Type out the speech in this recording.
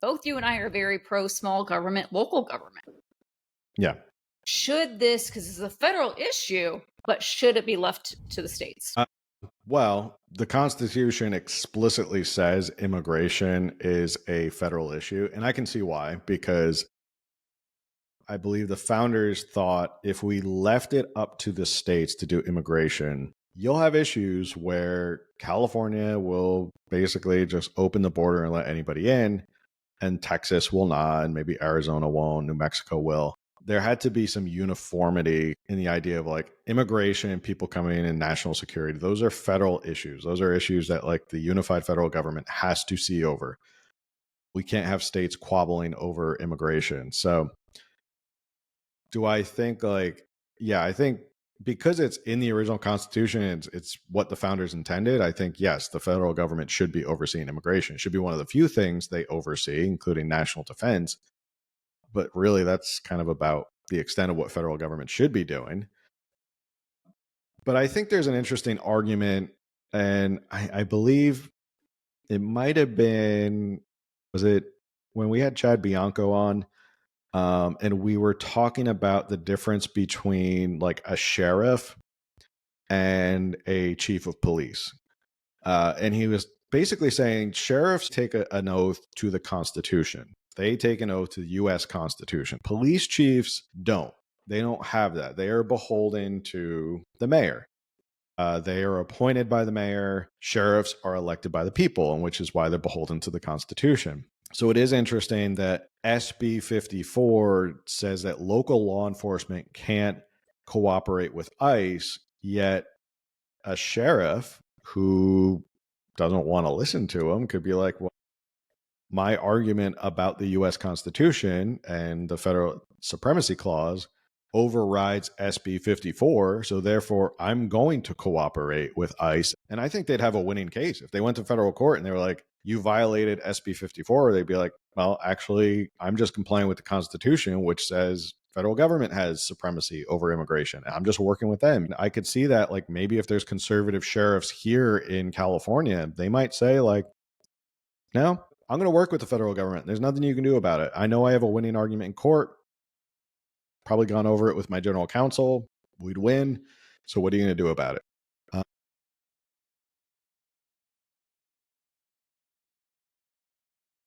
both you and I are very pro small government, local government. Yeah. Should this, because it's a federal issue, but should it be left to the states? Well, the Constitution explicitly says immigration is a federal issue. And I can see why, because I believe the founders thought if we left it up to the states to do immigration, you'll have issues where California will basically just open the border and let anybody in, and Texas will not, and maybe Arizona won't, New Mexico will. There had to be some uniformity in the idea of like immigration and people coming in and national security. Those are federal issues. Those are issues that like the unified federal government has to see over. We can't have states quabbling over immigration. So do I think like, yeah, I think because it's in the original constitution, it's what the founders intended. I think, yes, the federal government should be overseeing immigration. It should be one of the few things they oversee, including national defense. But really, that's kind of about the extent of what federal government should be doing. But I think there's an interesting argument, and I believe it might have been, was it when we had Chad Bianco on, and we were talking about the difference between like a sheriff and a chief of police. And he was basically saying sheriffs take an oath to the Constitution. They take an oath to the U.S. Constitution. Police chiefs don't. They don't have that. They are beholden to the mayor. They are appointed by the mayor. Sheriffs are elected by the people, and which is why they're beholden to the Constitution. So it is interesting that SB 54 says that local law enforcement can't cooperate with ICE, yet a sheriff who doesn't want to listen to them could be like, well, my argument about the U.S. Constitution and the federal supremacy clause overrides SB 54. So therefore, I'm going to cooperate with ICE. And I think they'd have a winning case. If they went to federal court and they were like, you violated SB 54, they'd be like, well, actually, I'm just complying with the Constitution, which says federal government has supremacy over immigration. I'm just working with them. I could see that, like, maybe if there's conservative sheriffs here in California, they might say, like, no, I'm going to work with the federal government. There's nothing you can do about it. I know I have a winning argument in court. Probably gone over it with my general counsel. We'd win. So what are you going to do about it?